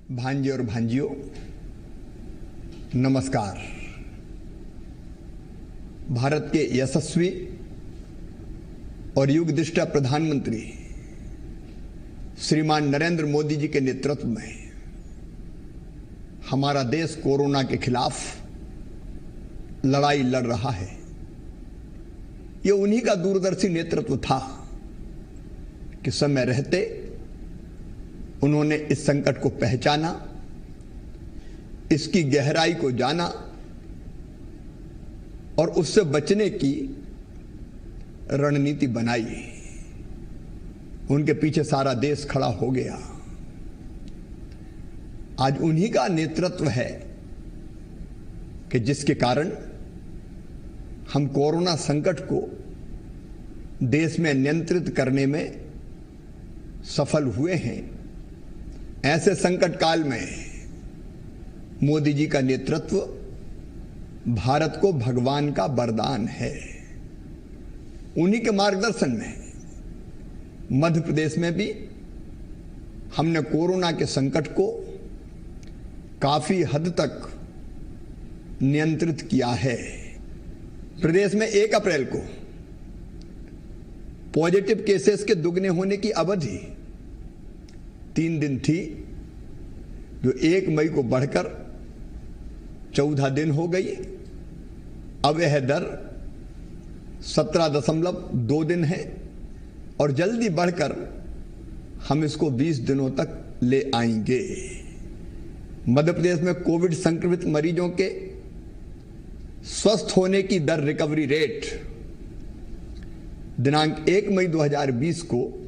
भांजे और भांजियों, नमस्कार। भारत के यशस्वी और युगदृष्टा प्रधानमंत्री श्रीमान नरेंद्र मोदी जी के नेतृत्व में हमारा देश कोरोना के खिलाफ लड़ाई लड़ रहा है। यह उन्हीं का दूरदर्शी नेतृत्व था कि समय रहते उन्होंने इस संकट को पहचाना, इसकी गहराई को जाना और उससे बचने की रणनीति बनाई। उनके पीछे सारा देश खड़ा हो गया। आज उन्हीं का नेतृत्व है कि जिसके कारण हम कोरोना संकट को देश में नियंत्रित करने में सफल हुए हैं। ऐसे संकट काल में मोदी जी का नेतृत्व भारत को भगवान का वरदान है। उन्हीं के मार्गदर्शन में मध्य प्रदेश में भी हमने कोरोना के संकट को काफी हद तक नियंत्रित किया है। प्रदेश में 1 अप्रैल को पॉजिटिव केसेस के दुगने होने की अवधि 3 दिन थी, जो 1 मई को बढ़कर 14 दिन हो गई। अब यह दर 17.2 दिन है और जल्दी बढ़कर हम इसको 20 दिनों तक ले आएंगे। मध्य प्रदेश में कोविड संक्रमित मरीजों के स्वस्थ होने की दर, रिकवरी रेट दिनांक 1 मई 2020 को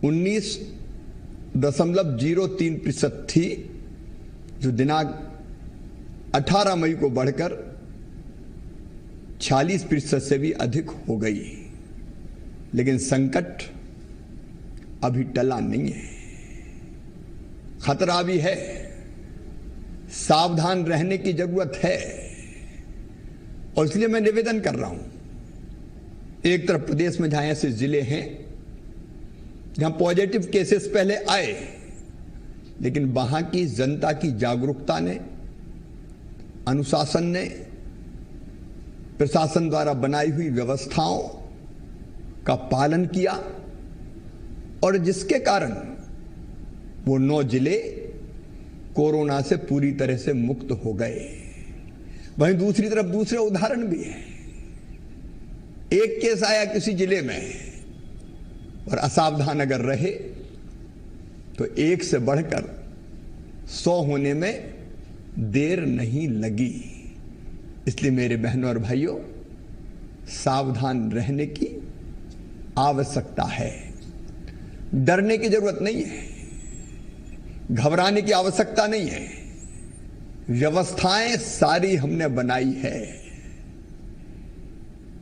19.03% थी, जो दिनांक 18 मई को बढ़कर 46% से भी अधिक हो गई। लेकिन संकट अभी टला नहीं है, खतरा भी है, सावधान रहने की जरूरत है। और इसलिए मैं निवेदन कर रहा हूं, एक तरफ प्रदेश में जहां ऐसे जिले हैं जहां पॉजिटिव केसेस पहले आए, लेकिन वहां की जनता की जागरूकता ने, अनुशासन ने, प्रशासन द्वारा बनाई हुई व्यवस्थाओं का पालन किया और जिसके कारण वो 9 जिले कोरोना से पूरी तरह से मुक्त हो गए। वहीं दूसरी तरफ दूसरे उदाहरण भी हैं। एक केस आया किसी जिले में और असावधान अगर रहे तो 1 से बढ़कर 100 होने में देर नहीं लगी। इसलिए मेरे बहनों और भाइयों, सावधान रहने की आवश्यकता है। डरने की जरूरत नहीं है, घबराने की आवश्यकता नहीं है। व्यवस्थाएं सारी हमने बनाई है।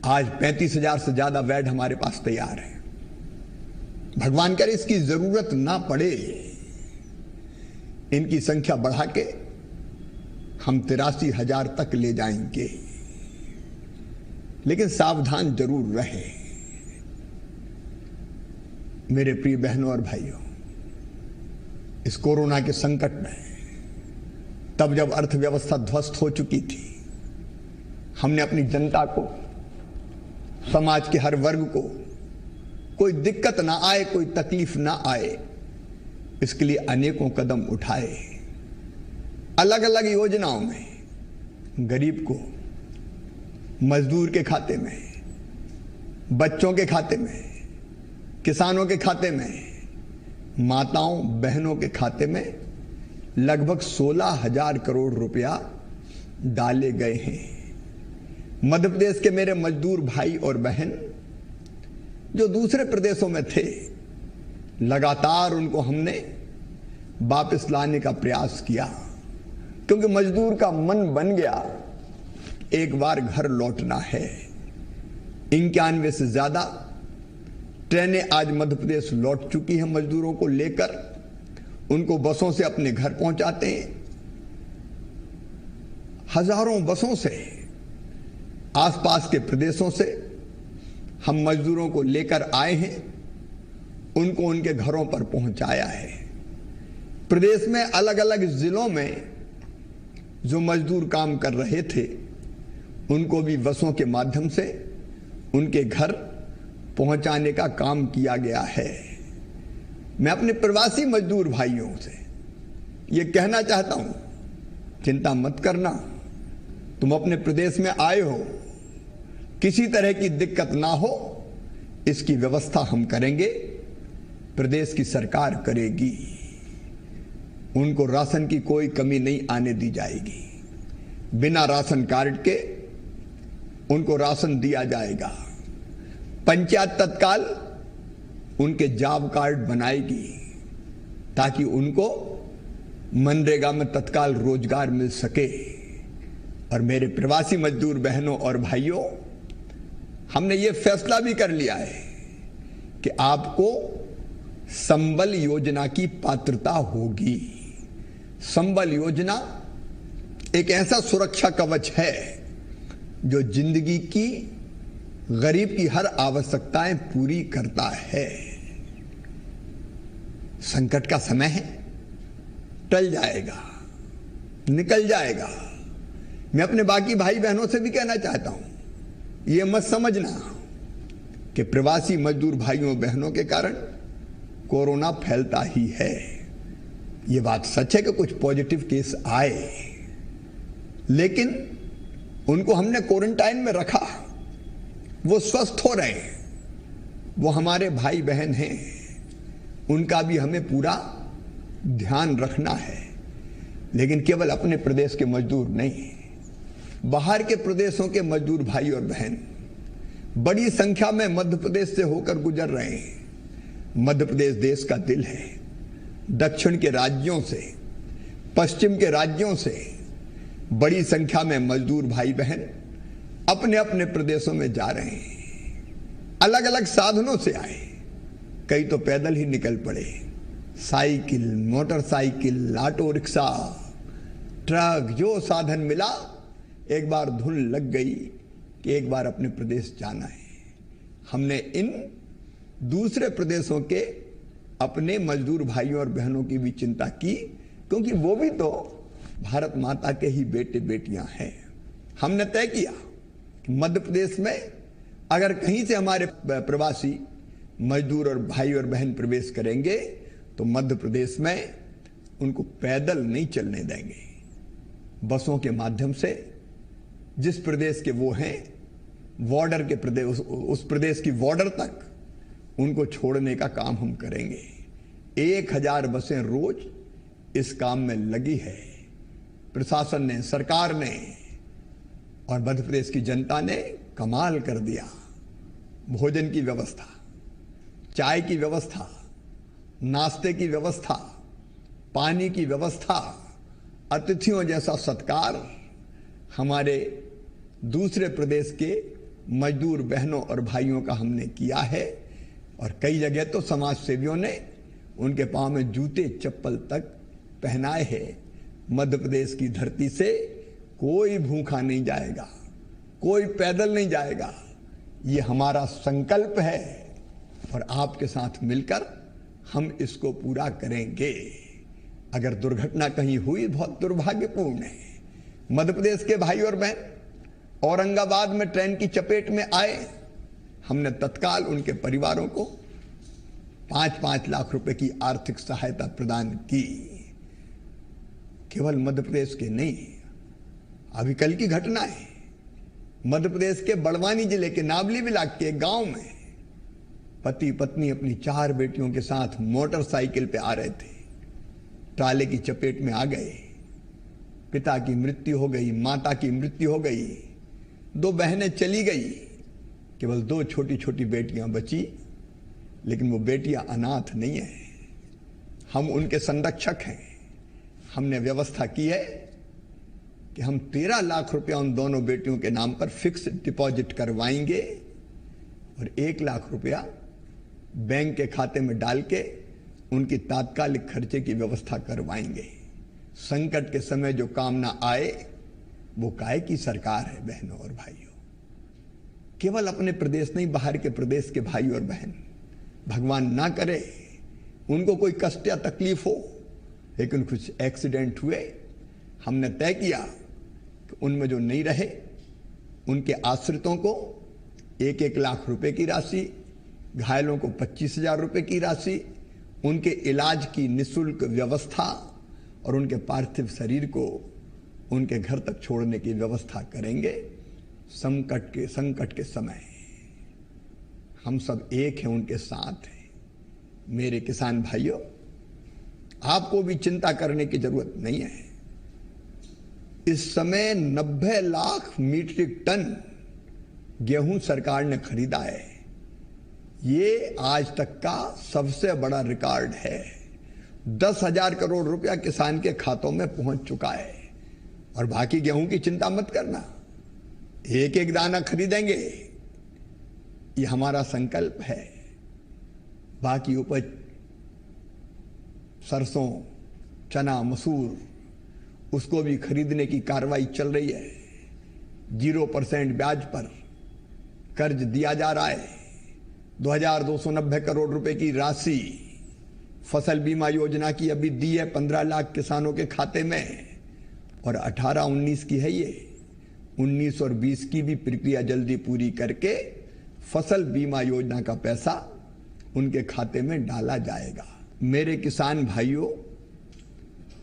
आज 35,000 से ज्यादा बेड हमारे पास तैयार है। भगवान करे इसकी जरूरत ना पड़े, इनकी संख्या बढ़ा के हम 83,000 तक ले जाएंगे। लेकिन सावधान जरूर रहे मेरे प्रिय बहनों और भाइयों। इस कोरोना के संकट में, तब जब अर्थव्यवस्था ध्वस्त हो चुकी थी, हमने अपनी जनता को, समाज के हर वर्ग को कोई दिक्कत ना आए, कोई तकलीफ ना आए, इसके लिए अनेकों कदम उठाए। अलग अलग योजनाओं में गरीब को, मजदूर के खाते में, बच्चों के खाते में, किसानों के खाते में, माताओं बहनों के खाते में लगभग 16,000 करोड़ रुपया डाले गए हैं। मध्य प्रदेश के मेरे मजदूर भाई और बहन जो दूसरे प्रदेशों में थे, लगातार उनको हमने वापस लाने का प्रयास किया, क्योंकि मजदूर का मन बन गया एक बार घर लौटना है। 91 से ज्यादा ट्रेनें आज मध्य प्रदेश लौट चुकी हैं। मजदूरों को लेकर उनको बसों से अपने घर पहुंचाते हैं। हजारों बसों से आसपास के प्रदेशों से हम मजदूरों को लेकर आए हैं, उनको उनके घरों पर पहुंचाया है। प्रदेश में अलग अलग जिलों में जो मजदूर काम कर रहे थे उनको भी बसों के माध्यम से उनके घर पहुंचाने का काम किया गया है। मैं अपने प्रवासी मजदूर भाइयों से ये कहना चाहता हूं, चिंता मत करना, तुम अपने प्रदेश में आए हो, किसी तरह की दिक्कत ना हो, इसकी व्यवस्था हम करेंगे, प्रदेश की सरकार करेगी। उनको राशन की कोई कमी नहीं आने दी जाएगी। बिना राशन कार्ड के उनको राशन दिया जाएगा। पंचायत तत्काल उनके जॉब कार्ड बनाएगी ताकि उनको मनरेगा में तत्काल रोजगार मिल सके। और मेरे प्रवासी मजदूर बहनों और भाइयों, हमने ये फैसला भी कर लिया है कि आपको संबल योजना की पात्रता होगी। संबल योजना एक ऐसा सुरक्षा कवच है जो जिंदगी की गरीब की हर आवश्यकताएं पूरी करता है। संकट का समय है, टल जाएगा, निकल जाएगा। मैं अपने बाकी भाई बहनों से भी कहना चाहता हूं, यह मत समझना कि प्रवासी मजदूर भाइयों बहनों के कारण कोरोना फैलता ही है। यह बात सच है कि कुछ पॉजिटिव केस आए, लेकिन उनको हमने क्वारंटाइन में रखा, वो स्वस्थ हो रहे हैं, वो हमारे भाई बहन हैं, उनका भी हमें पूरा ध्यान रखना है। लेकिन केवल अपने प्रदेश के मजदूर नहीं, बाहर के प्रदेशों के मजदूर भाई और बहन बड़ी संख्या में मध्य प्रदेश से होकर गुजर रहे हैं। मध्य प्रदेश देश का दिल है। दक्षिण के राज्यों से, पश्चिम के राज्यों से बड़ी संख्या में मजदूर भाई बहन अपने अपने प्रदेशों में जा रहे हैं। अलग अलग साधनों से आए, कई तो पैदल ही निकल पड़े। Cycle, motorcycle, auto rickshaw, truck, जो साधन मिला, एक बार धुन लग गई कि एक बार अपने प्रदेश जाना है। हमने इन दूसरे प्रदेशों के अपने मजदूर भाइयों और बहनों की भी चिंता की, क्योंकि वो भी तो भारत माता के ही बेटे बेटियां हैं। हमने तय किया कि मध्य प्रदेश में अगर कहीं से हमारे प्रवासी मजदूर और भाई और बहन प्रवेश करेंगे तो मध्य प्रदेश में उनको पैदल नहीं चलने देंगे। बसों के माध्यम से जिस प्रदेश के वो हैं, बॉर्डर के प्रदेश, उस प्रदेश की बॉर्डर तक उनको छोड़ने का काम हम करेंगे। 1000 बसें रोज इस काम में लगी है। प्रशासन ने, सरकार ने और मध्य प्रदेश की जनता ने कमाल कर दिया। भोजन की व्यवस्था, चाय की व्यवस्था, नाश्ते की व्यवस्था, पानी की व्यवस्था, अतिथियों जैसा सत्कार हमारे दूसरे प्रदेश के मजदूर बहनों और भाइयों का हमने किया है। और कई जगह तो समाज सेवियों ने उनके पांव में जूते चप्पल तक पहनाए हैं। मध्य प्रदेश की धरती से कोई भूखा नहीं जाएगा, कोई पैदल नहीं जाएगा। ये हमारा संकल्प है और आपके साथ मिलकर हम इसको पूरा करेंगे। अगर दुर्घटना कहीं हुई, बहुत दुर्भाग्यपूर्ण है। मध्य प्रदेश के भाई और बहन औरंगाबाद में ट्रेन की चपेट में आए, हमने तत्काल उनके परिवारों को 5-5 लाख रुपए की आर्थिक सहायता प्रदान की। केवल मध्य प्रदेश के नहीं, अभी कल की घटना है, मध्य प्रदेश के बड़वानी जिले के नावली ब्लॉक के गांव में पति पत्नी अपनी 4 बेटियों के साथ मोटरसाइकिल पे आ रहे थे, ट्राले की चपेट में आ गए। पिता की मृत्यु हो गई, माता की मृत्यु हो गई, 2 बहनें चली गई, केवल 2 छोटी छोटी बेटियां बची। लेकिन वो बेटियां अनाथ नहीं है, हम उनके संरक्षक हैं। हमने व्यवस्था की है कि हम 13 लाख रुपया उन दोनों बेटियों के नाम पर फिक्स डिपॉजिट करवाएंगे और 1 लाख रुपया बैंक के खाते में डाल के उनकी तात्कालिक खर्चे की व्यवस्था करवाएंगे। संकट के समय जो काम ना आए वो काय की सरकार है। बहनों और भाइयों, केवल अपने प्रदेश नहीं, बाहर के प्रदेश के भाई और बहन, भगवान ना करे उनको कोई कष्ट या तकलीफ हो, लेकिन कुछ एक्सीडेंट हुए। हमने तय किया कि उनमें जो नहीं रहे उनके आश्रितों को 1-1 लाख रुपए की राशि, घायलों को 25,000 रुपए की राशि, उनके इलाज की निःशुल्क व्यवस्था और उनके पार्थिव शरीर को उनके घर तक छोड़ने की व्यवस्था करेंगे। संकट के समय हम सब एक हैं, उनके साथ हैं। मेरे किसान भाइयों, आपको भी चिंता करने की जरूरत नहीं है। इस समय 90 लाख मीट्रिक टन गेहूं सरकार ने खरीदा है। ये आज तक का सबसे बड़ा रिकॉर्ड है। 10,000 करोड़ रुपया किसान के खातों में पहुंच चुका है। और बाकी गेहूं की चिंता मत करना, एक एक दाना खरीदेंगे, ये हमारा संकल्प है। बाकी उपज सरसों, चना, मसूर, उसको भी खरीदने की कार्रवाई चल रही है। 0% ब्याज पर कर्ज दिया जा रहा है। 2,290 करोड़ रुपए की राशि फसल बीमा योजना की अभी दी है 15 लाख किसानों के खाते में, और 18-19 की है ये। 19 और 20 की भी प्रक्रिया जल्दी पूरी करके फसल बीमा योजना का पैसा उनके खाते में डाला जाएगा। मेरे किसान भाइयों,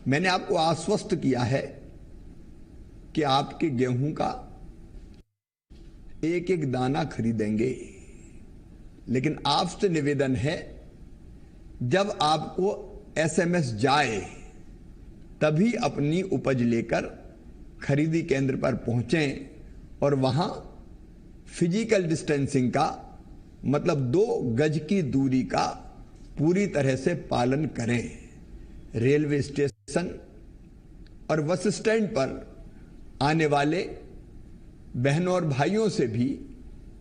मैंने आपको आश्वस्त किया है कि आपके गेहूं का एक एक दाना खरीदेंगे। लेकिन आपसे निवेदन है, जब आपको SMS जाए तभी अपनी उपज लेकर खरीदी केंद्र पर पहुंचें और वहां फिजिकल डिस्टेंसिंग का मतलब 2 गज की दूरी का पूरी तरह से पालन करें। रेलवे स्टेशन और बस स्टैंड पर आने वाले बहनों और भाइयों से भी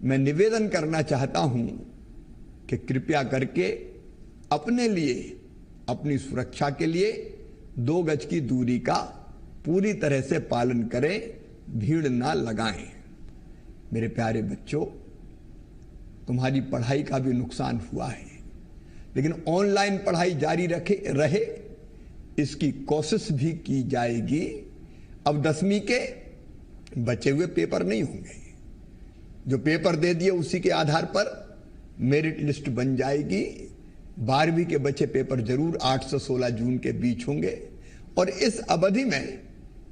मैं निवेदन करना चाहता हूं कि कृपया करके अपने लिए, अपनी सुरक्षा के लिए 2 गज की दूरी का पूरी तरह से पालन करें, भीड़ ना लगाएं। मेरे प्यारे बच्चों, तुम्हारी पढ़ाई का भी नुकसान हुआ है, लेकिन ऑनलाइन पढ़ाई जारी रहे इसकी कोशिश भी की जाएगी। अब 10वीं के बचे हुए पेपर नहीं होंगे, जो पेपर दे दिए उसी के आधार पर मेरिट लिस्ट बन जाएगी। 12वीं के बचे पेपर जरूर 8 से 16 जून के बीच होंगे। और इस अवधि में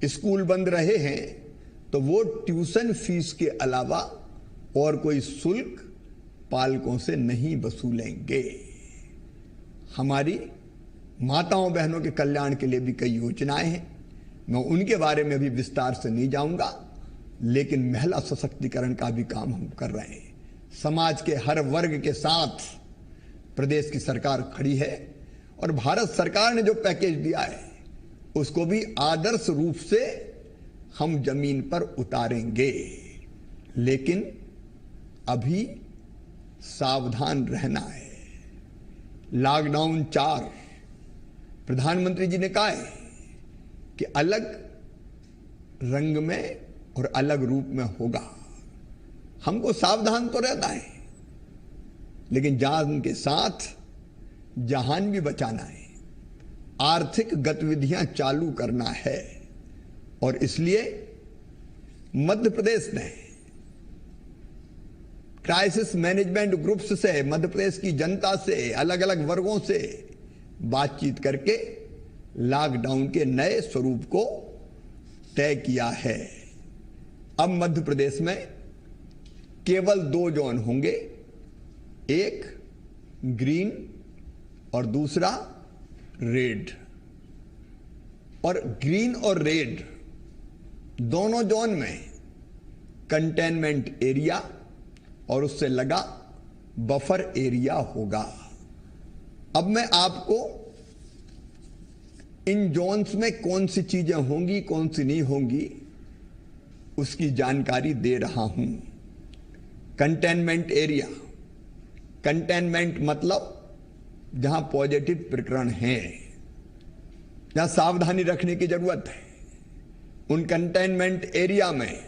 स्कूल बंद रहे हैं तो वो ट्यूशन फीस के अलावा और कोई शुल्क पालकों से नहीं वसूलेंगे। हमारी माताओं बहनों के कल्याण के लिए भी कई योजनाएं हैं, मैं उनके बारे में भी विस्तार से नहीं जाऊंगा, लेकिन महिला सशक्तिकरण का भी काम हम कर रहे हैं। समाज के हर वर्ग के साथ प्रदेश की सरकार खड़ी है और भारत सरकार ने जो पैकेज दिया है उसको भी आदर्श रूप से हम जमीन पर उतारेंगे। लेकिन अभी सावधान रहना है। लॉकडाउन 4 प्रधानमंत्री जी ने कहा है कि अलग रंग में और अलग रूप में होगा। हमको सावधान तो रहना है, लेकिन जान के साथ जहान भी बचाना है। आर्थिक गतिविधियां चालू करना है और इसलिए मध्य प्रदेश ने क्राइसिस मैनेजमेंट ग्रुप्स से, मध्य प्रदेश की जनता से, अलग अलग वर्गों से बातचीत करके लॉकडाउन के नए स्वरूप को तय किया है। अब मध्य प्रदेश में केवल 2 जोन होंगे, एक ग्रीन और दूसरा रेड। और ग्रीन और रेड दोनों जोन में कंटेनमेंट एरिया और उससे लगा बफर एरिया होगा। अब मैं आपको इन जोन्स में कौन सी चीजें होंगी, कौन सी नहीं होंगी, उसकी जानकारी दे रहा हूं। कंटेनमेंट एरिया, कंटेनमेंट मतलब जहां पॉजिटिव प्रकरण हैं, जहां सावधानी रखने की जरूरत है, उन कंटेनमेंट एरिया में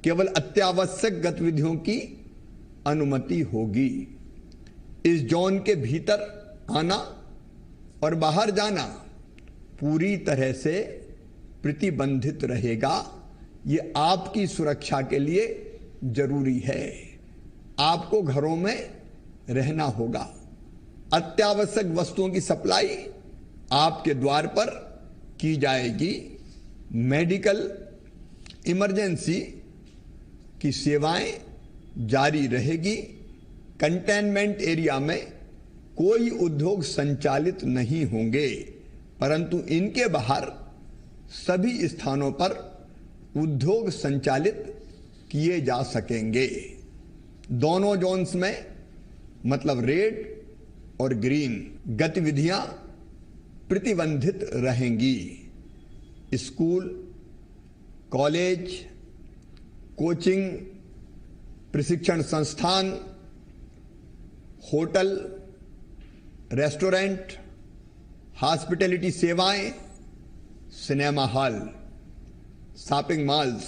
केवल अत्यावश्यक गतिविधियों की अनुमति होगी। इस जोन के भीतर आना और बाहर जाना पूरी तरह से प्रतिबंधित रहेगा। ये आपकी सुरक्षा के लिए जरूरी है। आपको घरों में रहना होगा। अत्यावश्यक वस्तुओं की सप्लाई आपके द्वार पर की जाएगी। मेडिकल इमरजेंसी की सेवाएं जारी रहेगी। कंटेनमेंट एरिया में कोई उद्योग संचालित नहीं होंगे, परंतु इनके बाहर सभी स्थानों पर उद्योग संचालित किए जा सकेंगे। दोनों जोन्स में मतलब रेड और ग्रीन गतिविधियां प्रतिबंधित रहेंगी। स्कूल, कॉलेज, कोचिंग, प्रशिक्षण संस्थान, होटल, रेस्टोरेंट, हॉस्पिटैलिटी सेवाएं, cinema hall, shopping malls,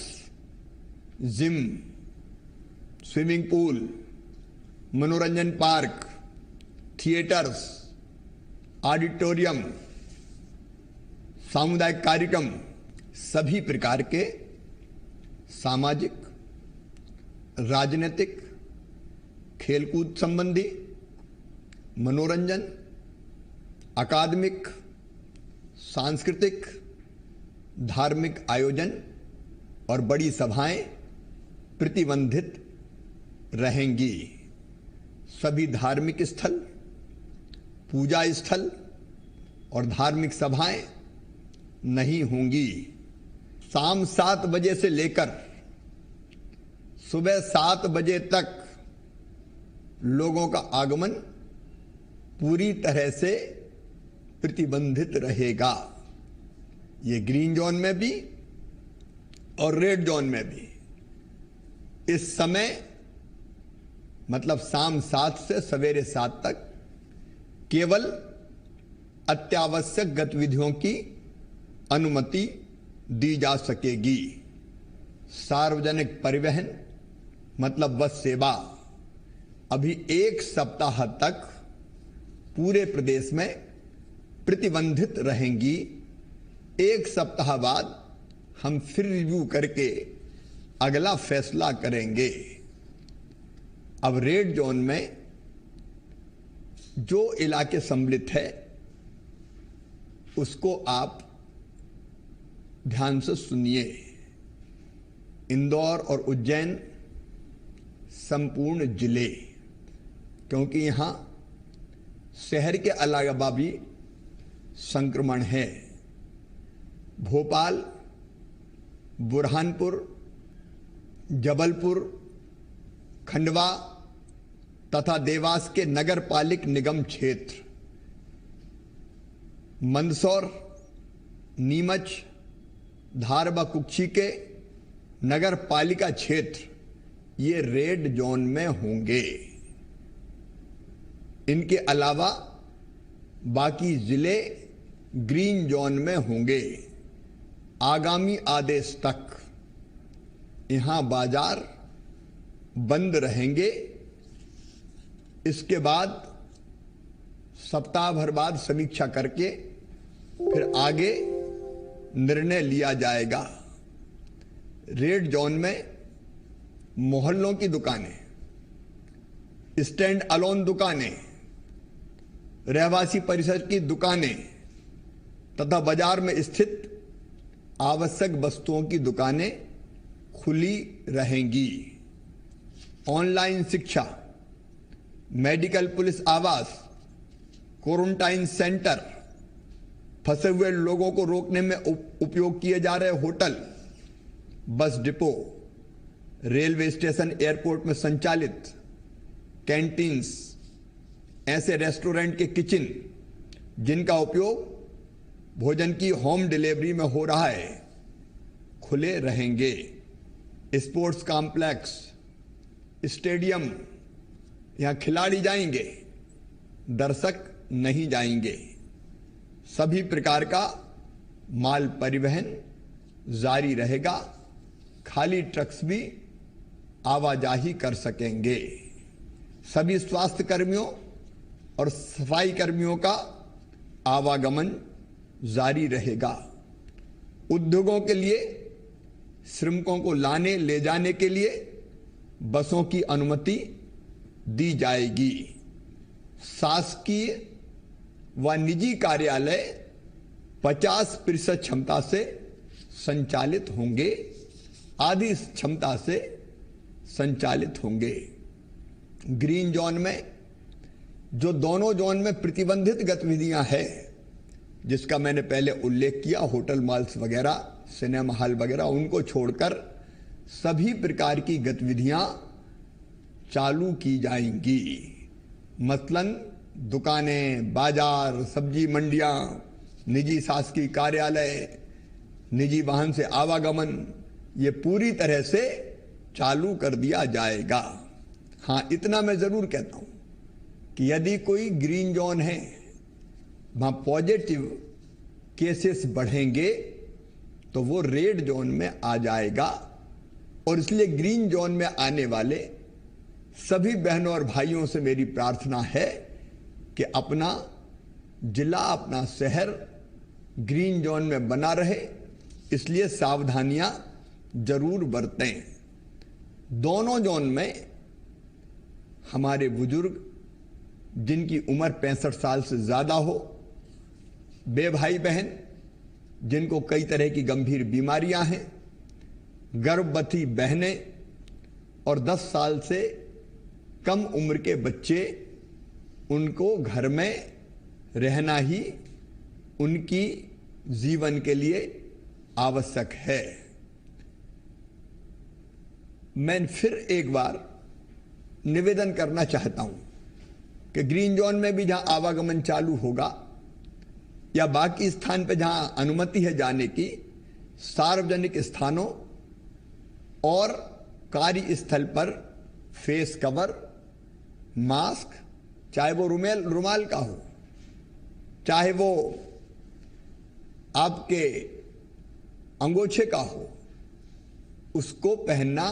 gym, swimming pool, मनोरंजन पार्क, थिएटर्स, ऑडिटोरियम, सामुदायिक कार्यक्रम, सभी प्रकार के सामाजिक, राजनीतिक, खेलकूद संबंधी, मनोरंजन, अकादमिक, सांस्कृतिक, धार्मिक आयोजन और बड़ी सभाएं प्रतिबंधित रहेंगी। सभी धार्मिक स्थल, पूजा स्थल और धार्मिक सभाएं नहीं होंगी। शाम 7 बजे से लेकर सुबह 7 बजे तक लोगों का आगमन पूरी तरह से प्रतिबंधित रहेगा। ये ग्रीन जोन में भी और रेड जोन में भी इस समय मतलब शाम 7 से सवेरे 7 तक केवल अत्यावश्यक गतिविधियों की अनुमति दी जा सकेगी। सार्वजनिक परिवहन मतलब बस सेवा अभी 1 सप्ताह तक पूरे प्रदेश में प्रतिबंधित रहेंगी। 1 सप्ताह बाद हम फिर रिव्यू करके अगला फैसला करेंगे। अब रेड जोन में जो इलाके सम्मिलित है उसको आप ध्यान से सुनिए। इंदौर और उज्जैन संपूर्ण जिले, क्योंकि यहां शहर के अलावा भी संक्रमण है। भोपाल, बुरहानपुर, जबलपुर, खंडवा तथा देवास के नगर पालिक निगम क्षेत्र, मंदसौर, नीमच, धार व कुक्षी के नगर पालिका क्षेत्र ये रेड जोन में होंगे। इनके अलावा बाकी जिले ग्रीन जोन में होंगे। आगामी आदेश तक यहां बाजार बंद रहेंगे। इसके बाद सप्ताह भर बाद समीक्षा करके फिर आगे निर्णय लिया जाएगा। रेड जोन में मोहल्लों की दुकानें, स्टैंड अलोन दुकानें, रहवासी परिसर की दुकानें तथा बाजार में स्थित आवश्यक वस्तुओं की दुकानें खुली रहेंगी। ऑनलाइन शिक्षा, मेडिकल पुलिस आवास, क्वारंटाइन सेंटर, फंसे हुए लोगों को रोकने में उपयोग किए जा रहे hotel, bus depot, railway station, airport में संचालित कैंटीन्स, ऐसे रेस्टोरेंट के किचन जिनका उपयोग भोजन की होम डिलीवरी में हो रहा है, खुले रहेंगे। स्पोर्ट्स कॉम्प्लेक्स, स्टेडियम, यहां खिलाड़ी जाएंगे, दर्शक नहीं जाएंगे। सभी प्रकार का माल परिवहन जारी रहेगा। खाली ट्रक्स भी आवाजाही कर सकेंगे। सभी स्वास्थ्य कर्मियों और सफाई कर्मियों का आवागमन जारी रहेगा। उद्योगों के लिए श्रमिकों को लाने ले जाने के लिए बसों की अनुमति दी जाएगी। शासकीय व निजी कार्यालय 50% क्षमता से संचालित होंगे, आधी क्षमता से संचालित होंगे। ग्रीन जोन में जो दोनों जोन में प्रतिबंधित गतिविधियां हैं, जिसका मैंने पहले उल्लेख किया, होटल मॉल्स वगैरह, सिनेमा हॉल वगैरह, उनको छोड़कर सभी प्रकार की गतिविधियां चालू की जाएंगी। मसलन दुकानें, बाजार, सब्जी मंडियां, निजी शासकीय कार्यालय, निजी वाहन से आवागमन, ये पूरी तरह से चालू कर दिया जाएगा। हाँ, इतना मैं जरूर कहता हूं कि यदि कोई ग्रीन जोन है, वहां पॉजिटिव केसेस बढ़ेंगे तो वो रेड जोन में आ जाएगा। और इसलिए ग्रीन जोन में आने वाले सभी बहनों और भाइयों से मेरी प्रार्थना है कि अपना जिला, अपना शहर ग्रीन जोन में बना रहे, इसलिए सावधानियां जरूर बरतें। दोनों जोन में हमारे बुजुर्ग जिनकी उम्र 65 साल से ज्यादा हो, बे भाई बहन जिनको कई तरह की गंभीर बीमारियां हैं, गर्भवती बहनें और 10 साल से कम उम्र के बच्चे, उनको घर में रहना ही उनकी जीवन के लिए आवश्यक है। मैं फिर एक बार निवेदन करना चाहता हूं कि ग्रीन जोन में भी जहां आवागमन चालू होगा या बाकी स्थान पर जहां अनुमति है जाने की, सार्वजनिक स्थानों और कार्यस्थल पर फेस कवर, मास्क, चाहे वो रुमाल का हो, चाहे वो आपके अंगोछे का हो, उसको पहनना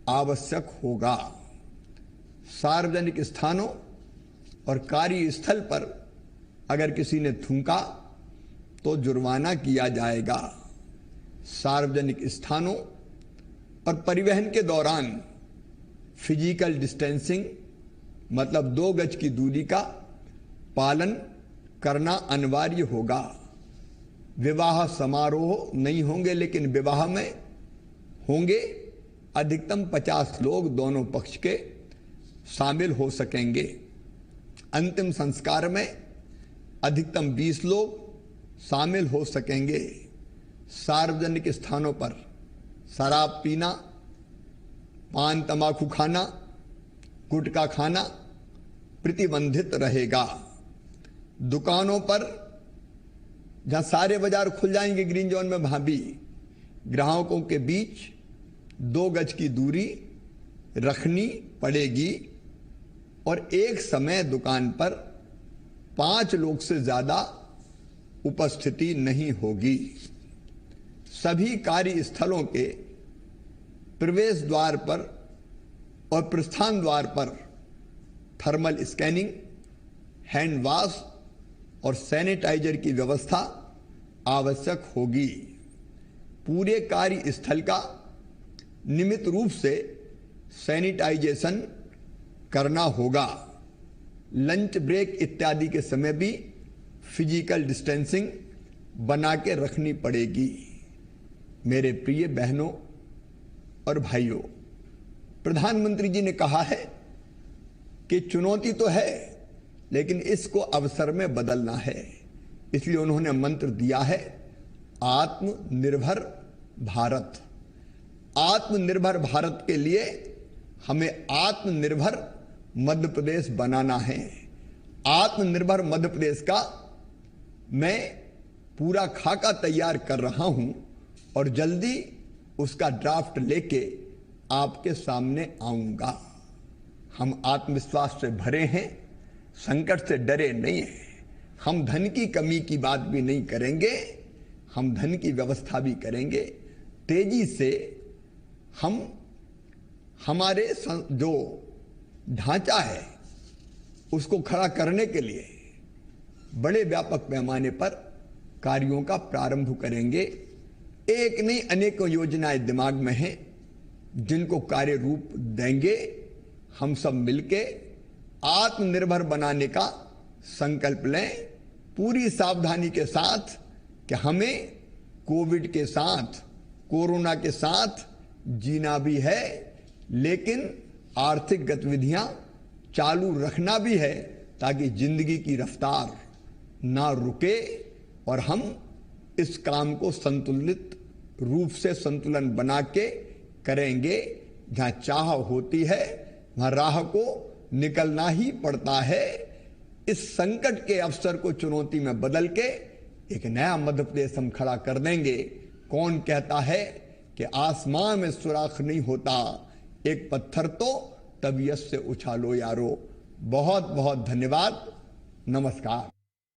आवश्यक होगा। सार्वजनिक स्थानों और कार्यस्थल पर अगर किसी ने थूका तो जुर्माना किया जाएगा। सार्वजनिक स्थानों और परिवहन के दौरान फिजिकल डिस्टेंसिंग, मतलब 2 गज की दूरी का पालन करना अनिवार्य होगा। विवाह समारोह नहीं होंगे, लेकिन विवाह में होंगे अधिकतम 50 लोग दोनों पक्ष के शामिल हो सकेंगे। अंतिम संस्कार में अधिकतम 20 लोग शामिल हो सकेंगे। सार्वजनिक स्थानों पर शराब पीना, पान तंबाकू खाना, गुटखा खाना प्रतिबंधित रहेगा। दुकानों पर जहां सारे बाजार खुल जाएंगे ग्रीन जोन में, वहां भी ग्राहकों के बीच 2 गज की दूरी रखनी पड़ेगी और एक समय दुकान पर 5 लोग से ज्यादा उपस्थिति नहीं होगी। सभी कार्यस्थलों के प्रवेश द्वार पर और प्रस्थान द्वार पर थर्मल स्कैनिंग, हैंड वॉश और सैनिटाइजर की व्यवस्था आवश्यक होगी। पूरे कार्यस्थल का नियमित रूप से सैनिटाइजेशन करना होगा। लंच ब्रेक इत्यादि के समय भी फिजिकल डिस्टेंसिंग बना के रखनी पड़ेगी। मेरे प्रिय बहनों और भाइयों, प्रधानमंत्री जी ने कहा है कि चुनौती तो है, लेकिन इसको अवसर में बदलना है। इसलिए उन्होंने मंत्र दिया है आत्मनिर्भर भारत। आत्मनिर्भर भारत के लिए हमें आत्मनिर्भर मध्य प्रदेश बनाना है। आत्मनिर्भर मध्य प्रदेश का मैं पूरा खाका तैयार कर रहा हूं और जल्दी उसका ड्राफ्ट लेके आपके सामने आऊंगा। हम आत्मविश्वास से भरे हैं, संकट से डरे नहीं हैं। हम धन की कमी की बात भी नहीं करेंगे, हम धन की व्यवस्था भी करेंगे। तेजी से हम हमारे जो ढांचा है उसको खड़ा करने के लिए बड़े व्यापक पैमाने पर कार्यों का प्रारंभ करेंगे। एक नहीं अनेकों योजनाएं दिमाग में हैं जिनको कार्य रूप देंगे। हम सब मिलके आत्मनिर्भर बनाने का संकल्प लें, पूरी सावधानी के साथ कि हमें कोविड के साथ, कोरोना के साथ जीना भी है, लेकिन आर्थिक गतिविधियां चालू रखना भी है ताकि जिंदगी की रफ्तार ना रुके और हम इस काम को संतुलित रूप से संतुलन बना के करेंगे। जहां चाह होती है वहां राह को निकलना ही पड़ता है। इस संकट के अवसर को चुनौती में बदल के एक नया मध्य प्रदेश हम खड़ा कर देंगे। कौन कहता है कि आसमान में सुराख नहीं होता, एक पत्थर तो तबीयत से उछालो यारो। बहुत बहुत धन्यवाद। नमस्कार।